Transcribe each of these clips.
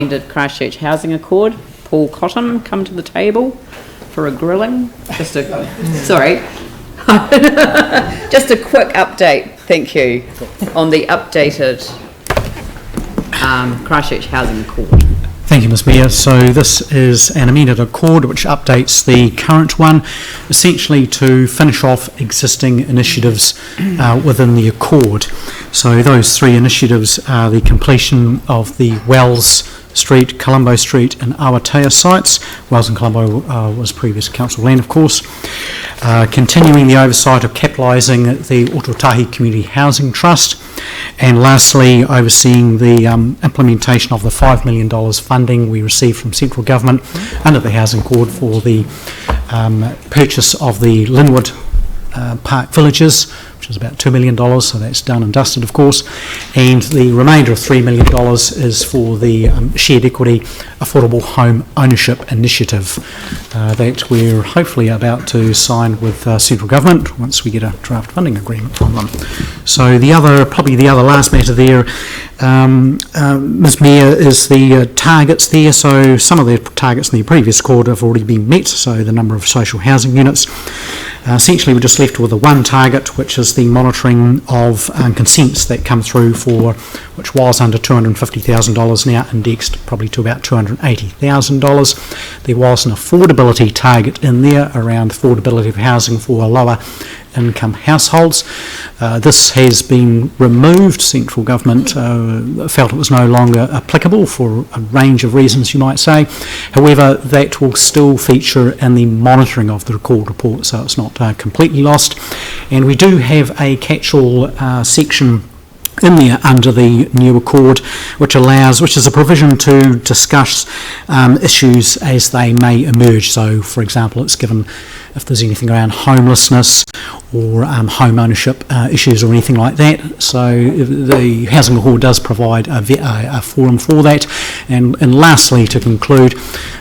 Amended Christchurch Housing Accord. Paul Cotton, come to the table for a grilling. Just a quick update, thank you, on the updated Christchurch Housing Accord. Thank you, Ms Mayor. So this is an amended accord which updates the current one, essentially to finish off existing initiatives within the accord. So those three initiatives are the completion of the Wells Street, Colombo Street and Awatea sites. Wells and Colombo was previous council land, of course. Continuing the oversight of capitalising the Ototahi Community Housing Trust. And lastly, overseeing the implementation of the $5 million funding we received from central government under the Housing Accord for the purchase of the Linwood Park Villages, which is about $2 million, so that's done and dusted, of course. And the remainder of $3 million is for the shared equity affordable home ownership initiative that we're hopefully about to sign with central government once we get a draft funding agreement from them. So probably the other last matter there, Ms Mayor, is the targets there. So some of the targets in the previous accord have already been met, so the number of social housing units. Essentially, we're just left with the one target, which is the monitoring of consents that come through for, which was under $250,000, now indexed probably to about $280,000. There was an affordability target in there around affordability of housing for lower income households. This has been removed. Central government felt it was no longer applicable for a range of reasons, you might say. However, that will still feature in the monitoring of the accord report, so it's not completely lost. And we do have a catch-all section in there under the new accord, which is a provision to discuss issues as they may emerge. So, for example, it's given if there's anything around homelessness or home ownership issues or anything like that. So the Housing Accord does provide a forum for that. And lastly, to conclude,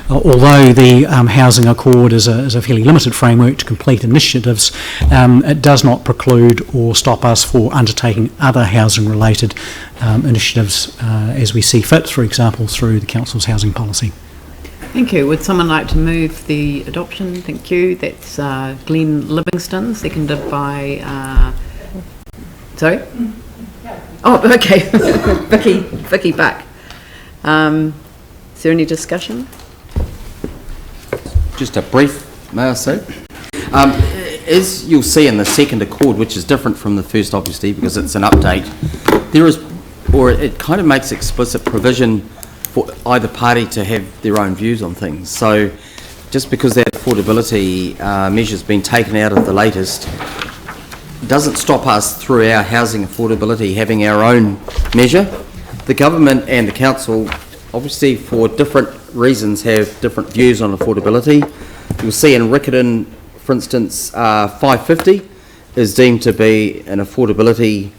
although the Housing Accord is a fairly limited framework to complete initiatives, it does not preclude or stop us for undertaking other housing-related initiatives as we see fit, for example, through the Council's housing policy. Thank you. Would someone like to move the adoption? Thank you. That's Glenn Livingston, seconded by... sorry? Oh, okay. Vicky Buck. Is there any discussion? Just a brief, may I say? As you'll see in the second accord, which is different from the first, obviously, because it's an update, it kind of makes explicit provision for either party to have their own views on things. So just because that affordability measure's been taken out of the latest doesn't stop us through our housing affordability having our own measure. The government and the council obviously for different reasons have different views on affordability. You'll see in Riccarton, for instance, 550 is deemed to be an affordability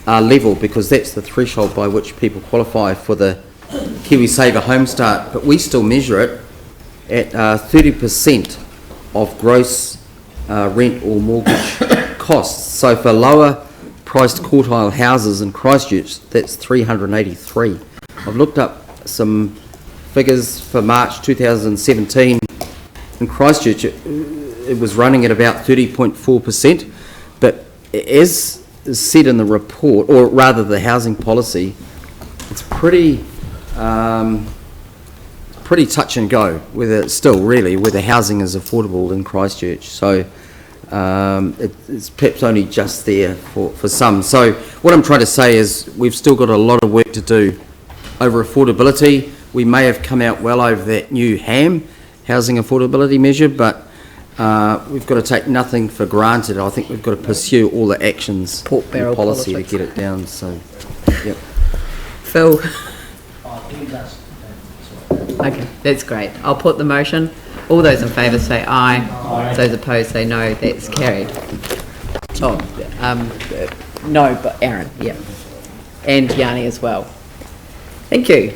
level because that's the threshold by which people qualify for the KiwiSaver Home Start, but we still measure it at 30% of gross rent or mortgage costs. So for lower priced quartile houses in Christchurch, that's 383. I've looked up some figures for March 2017. In Christchurch, it was running at about 30.4%, but as said in the report, or rather the housing policy, it's pretty touch and go whether housing is affordable in Christchurch. So it's perhaps only just there for some. So what I'm trying to say is we've still got a lot of work to do over affordability. We may have come out well over that new HAM, housing affordability measure, but we've got to take nothing for granted. I think we've got to pursue all the actions and policy to get it down. So, yep. Phil. Okay, that's great. I'll put the motion. All those in favour say aye. Those opposed say no. That's carried. Oh, no, but Aaron, yeah. And Yanni as well. Thank you.